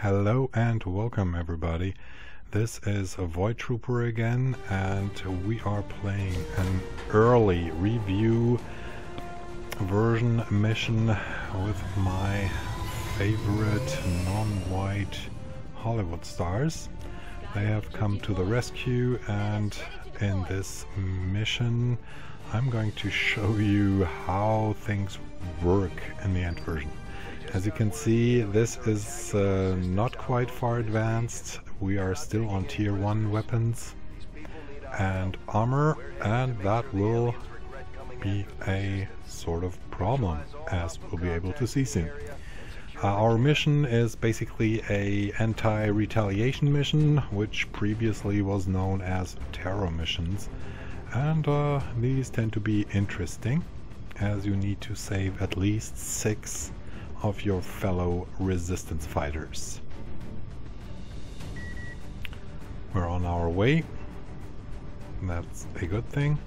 Hello and welcome everybody. This is a Void Trooper again, and we are playing an early review version mission with my favorite non-white Hollywood stars. They have come to the rescue, and in this mission I'm going to show you how things work in the end version. As you can see, this is not quite far advanced. We are still on tier 1 weapons and armor, and that will be a sort of problem, as we'll be able to see soon. Our mission is basically a anti-retaliation mission, which previously was known as terror missions, and these tend to be interesting, as you need to save at least 6 of your fellow resistance fighters. We're on our way. That's a good thing.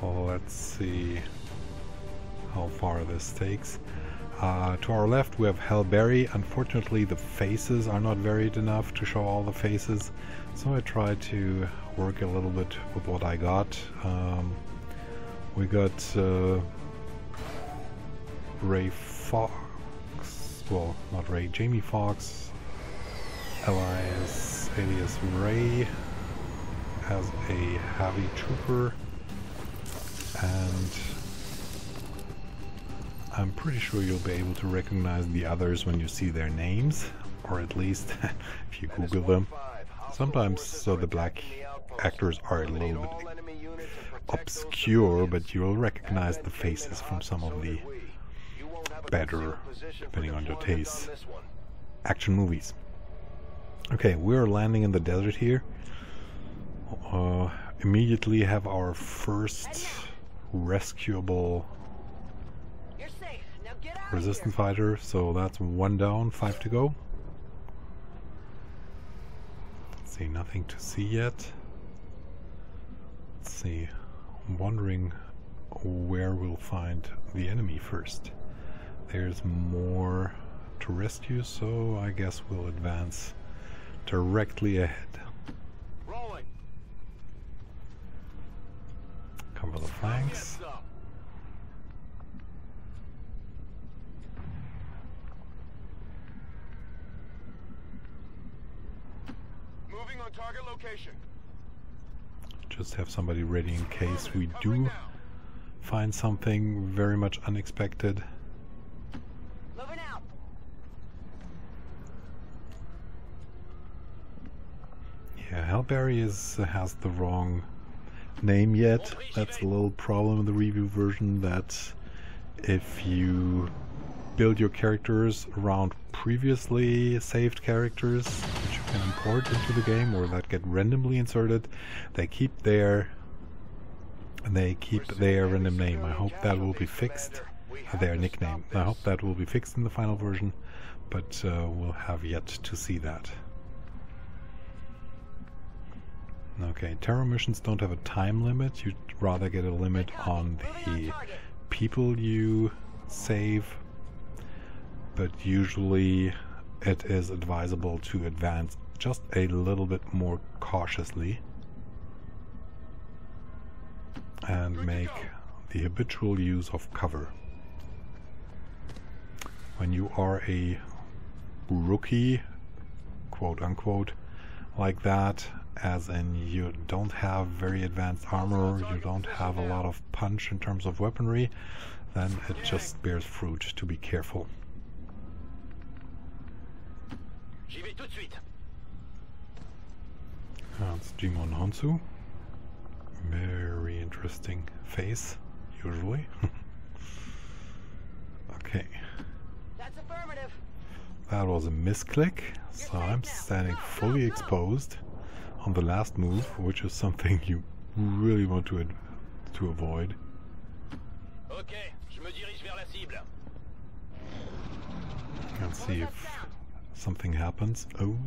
Well, let's see how far this takes. To our left we have Hellberry. Unfortunately the faces are not varied enough to show all the faces, so I tried to work a little bit with what I got. We got Ray Fox, well, not Ray, Jamie Fox, alias Ray, as a heavy trooper, and I'm pretty sure you'll be able to recognize the others when you see their names, or at least if you Google them. Sometimes the black actors are a little bit obscure, but you'll recognize the faces from some of the better, depending on your taste, action movies. Okay, we're landing in the desert here. Immediately have our first rescuable resistance fighter, so that's 1 down, 5 to go. Let's see, nothing to see yet. Let's see, I'm wondering where we'll find the enemy first. There's more to rescue, so I guess we'll advance directly ahead. Rolling. Cover the flanks. Moving on target location. Just have somebody ready in case we do find something very much unexpected. Yeah, Hellberry has the wrong name yet. That's a little problem in the review version, that if you build your characters around previously saved characters, which you can import into the game or that get randomly inserted, they keep their random name. I hope that will be fixed. Their nickname. I hope that will be fixed in the final version, but we'll have yet to see that. Okay, terror missions don't have a time limit. You'd rather get a limit on the people you save, but usually it is advisable to advance just a little bit more cautiously and make the habitual use of cover. When you are a rookie, quote unquote, like that, as in you don't have very advanced armor, you don't have a lot of punch in terms of weaponry, then it just bears fruit to be careful. That's Jimon Honsu. Very interesting face, usually. Okay. That's affirmative. That was a misclick, so I'm standing fully exposed on the last move, which is something you really want to avoid. Okay, je me dirige vers la cible. Let's see if something happens. Oh,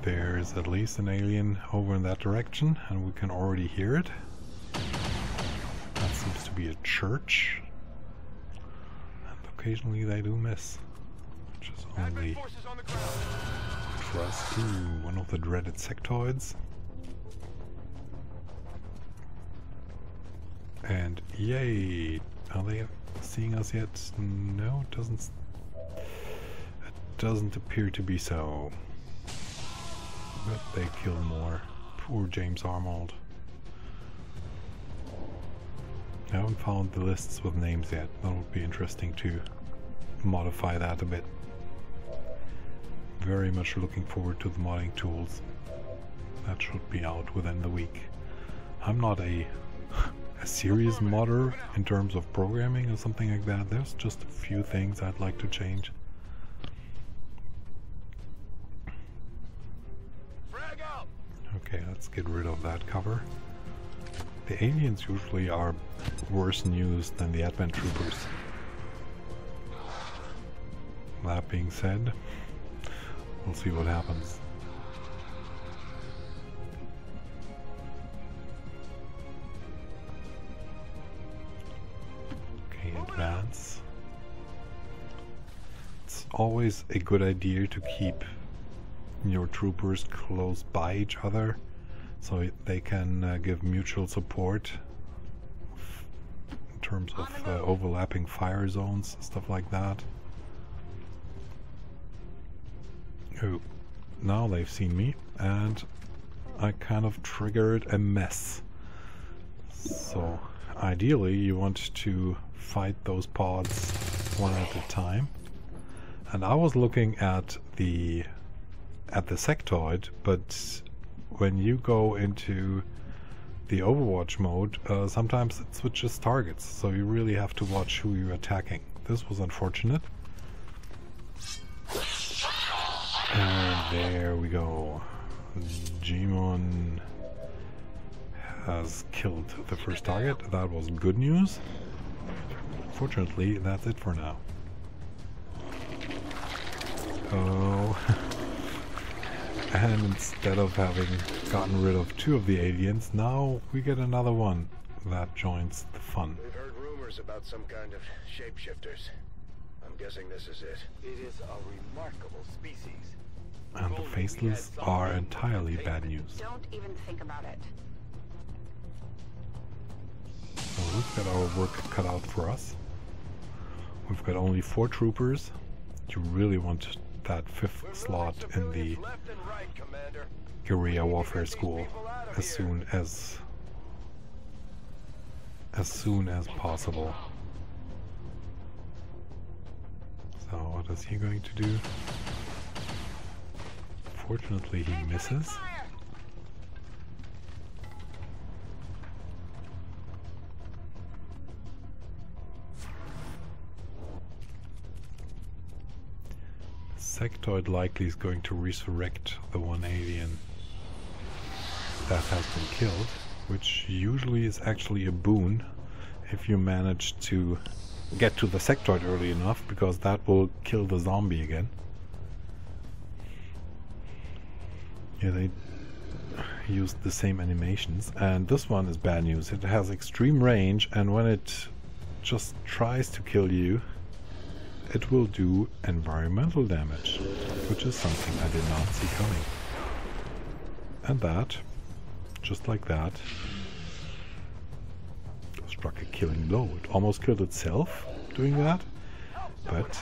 there's at least an alien over in that direction, and we can already hear it. That seems to be a church. And occasionally they do miss, which is only Forces on the ground. for us. Ooh, one of the dreaded sectoids. And yay! Are they seeing us yet? No, it doesn't. It doesn't appear to be so. But they kill more. Poor James Arnold. I haven't found the lists with names yet. That would be interesting to modify that a bit. Very much looking forward to the modding tools. That should be out within the week. I'm not a serious modder in terms of programming or something like that. There's just a few things I'd like to change. Frag out. Okay, let's get rid of that cover. The aliens usually are worse news than the Advent Troopers. That being said, we'll see what happens. Okay, advance. It's always a good idea to keep your troopers close by each other, so they can give mutual support in terms of overlapping fire zones, stuff like that. Oh, now they've seen me, and I kind of triggered a mess. So, ideally you want to fight those pods one at a time. And I was looking at the sectoid, but when you go into the Overwatch mode, sometimes it switches targets, so you really have to watch who you're attacking. This was unfortunate. And there we go. Gmon has killed the first target. That was good news. Fortunately, that's it for now. Oh. And instead of having gotten rid of 2 of the aliens, now we get another one that joins the fun. We've heard rumors about some kind of shapeshifters. I'm guessing this is it. It is a remarkable species. And the faceless are entirely bad news. Don't even think about it. So we've got our work cut out for us. We've got only 4 troopers. You really want that 5th slot in the Left and right, Commander. guerrilla warfare school as soon as possible. So what is he going to do? Fortunately he misses. Sectoid likely is going to resurrect the one alien that has been killed, which usually is actually a boon if you manage to get to the sectoid early enough, because that will kill the zombie again. Yeah, they used the same animations, and this one is bad news. It has extreme range, and when it just tries to kill you, it will do environmental damage, which is something I did not see coming. And that, just like that, struck a killing blow. It almost killed itself doing that, but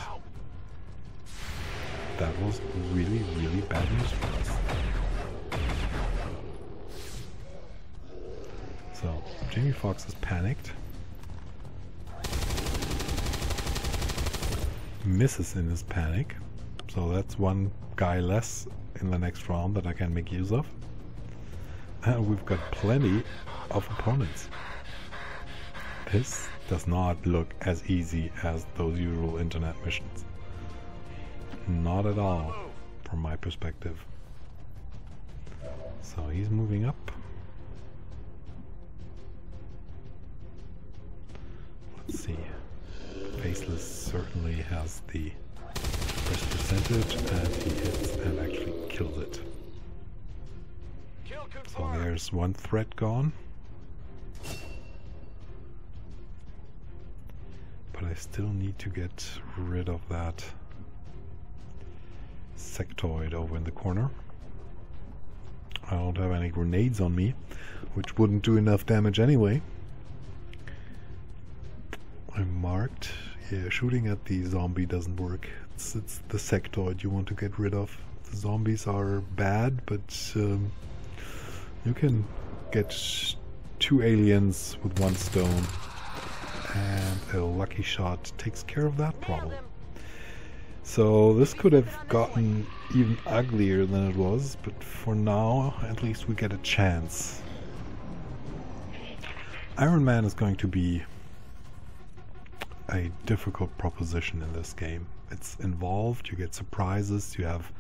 that was really, really bad news for us. So, Jamie Foxx is panicked. Misses in his panic, so that's one guy less in the next round that I can make use of. And we've got plenty of opponents. This does not look as easy as those usual internet missions. Not at all, from my perspective. So he's moving up. Let's see. Faceless certainly has the best percentage, and he hits and actually kills it. So there's one threat gone. But I I still need to get rid of that sectoid over in the corner. I don't have any grenades on me, which wouldn't do enough damage anyway. I'm marked. Yeah, shooting at the zombie doesn't work. It's the sectoid you want to get rid of. The zombies are bad, but you can get 2 aliens with 1 stone, and a lucky shot takes care of that problem. So this could have gotten even uglier than it was, but for now at least we get a chance. Ironman is going to be a difficult proposition in this game. It's involved, you get surprises, you have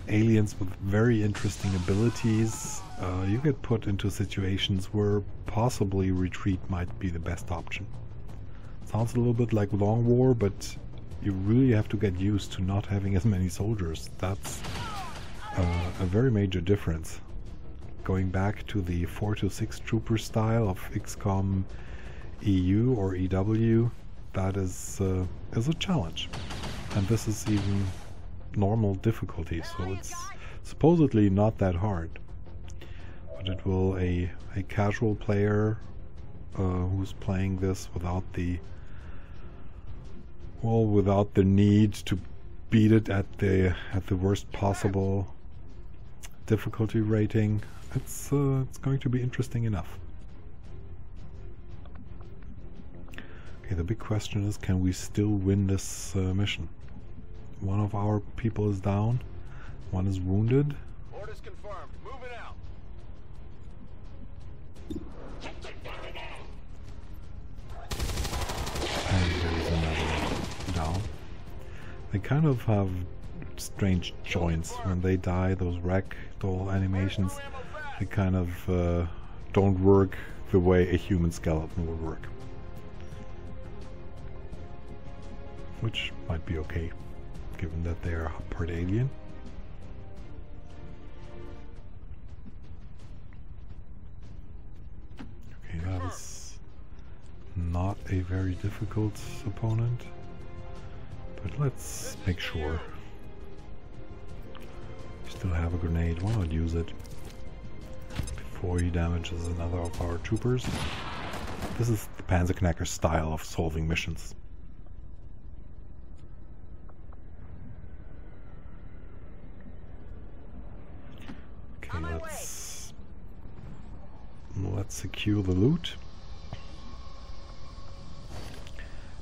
aliens with very interesting abilities. You get put into situations where possibly retreat might be the best option. Sounds a little bit like Long War, but you really have to get used to not having as many soldiers. That's a very major difference. Going back to the 4 to 6 trooper style of XCOM EU or EW, that is a challenge. And this is even normal difficulty, so it's supposedly not that hard. But it will a casual player who's playing this without the need to beat it at the worst possible difficulty rating, it's going to be interesting enough. Okay, the big question is, can we still win this mission? One of our people is down, one is wounded. Orders confirmed. Moving out. And there's another down. They kind of have strange joints. When they die, those ragdoll animations, they kind of don't work the way a human skeleton would work. Which might be okay, given that they are part alien. Okay, that is not a very difficult opponent, but let's make sure. Still have a grenade, why not use it before he damages another of our troopers? This is the Panzerknacker style of solving missions. Let's secure the loot.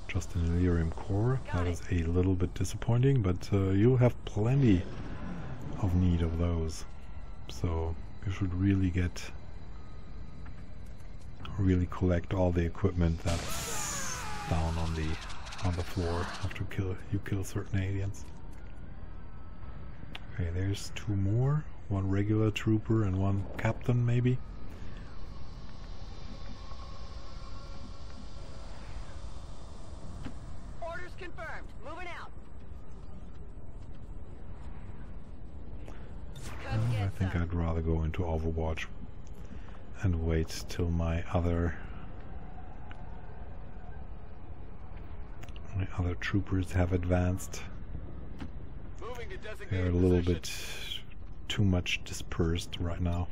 Just an Elerium core. That is a little bit disappointing, but you'll have plenty of need of those. So you should really collect all the equipment that's down on the floor after you kill certain aliens. Okay, there's 2 more. 1 regular trooper and 1 captain, maybe. Orders confirmed. Moving out. I think I'd rather go into Overwatch and wait till my other troopers have advanced. They're a little bit too much dispersed right now.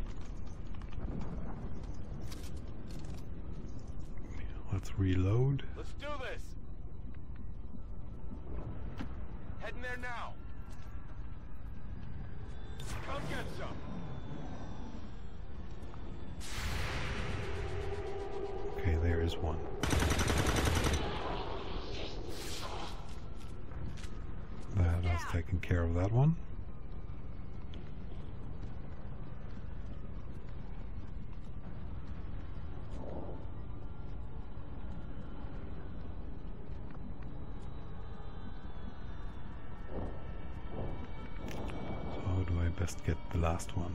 Let's reload. Let's do this. Heading there now. Come get some. Okay, there is one. That has taken care of that one. Best get the last one.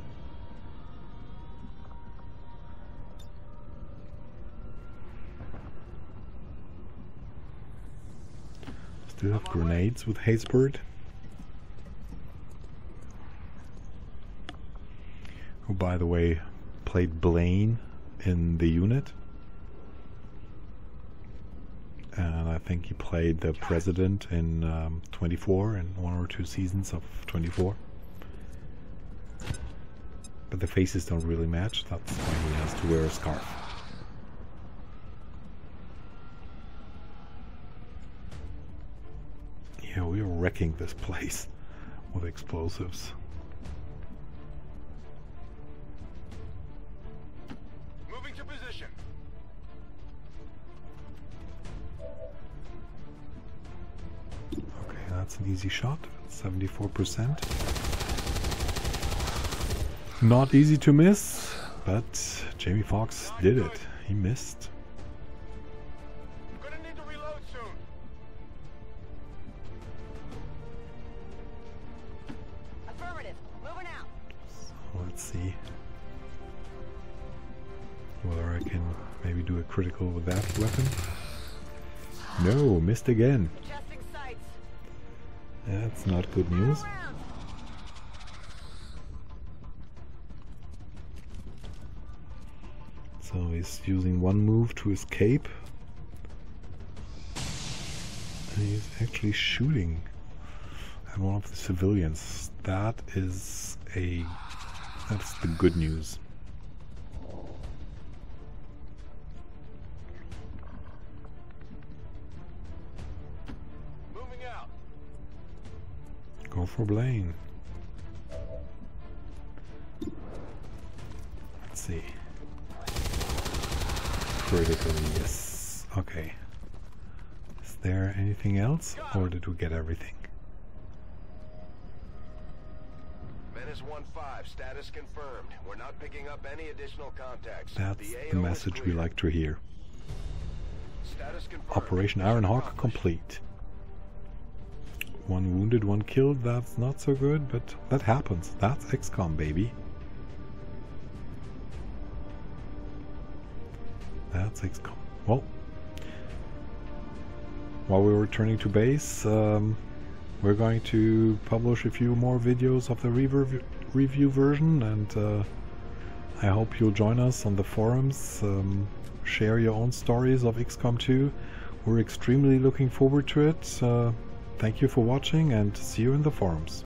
Still have grenades with Hazebird, who by the way played Blaine in the unit. and I think he played the president in 24, in 1 or 2 seasons of 24. But the faces don't really match, that's why he has to wear a scarf. Yeah, we are wrecking this place with explosives. Moving to position. Okay, that's an easy shot, 74%. Not easy to miss, but Jamie Foxx did it. He missed. Gonna need to reload soon. Affirmative. Moving out. So let's see whether I can maybe do a critical with that weapon. No, missed again. Adjusting sights. That's not good news. Around. So he's using one move to escape. And he's actually shooting at one of the civilians. That's the good news. Moving out. Go for Blaine. Let's see. Critical, yes. Okay. Is there anything else, or did we get everything? Menace 1-5, status confirmed. We're not picking up any additional contacts. That's The the AO message is we clear. like to hear. Status confirmed. Operation Mission Ironhawk accomplished. complete. 1 wounded, 1 killed. That's not so good, but that happens. That's XCOM, baby. That's XCOM. Well, while we're returning to base, we're going to publish a few more videos of the review version, and I hope you'll join us on the forums. Share your own stories of XCOM2. We're extremely looking forward to it. Thank you for watching, and see you in the forums.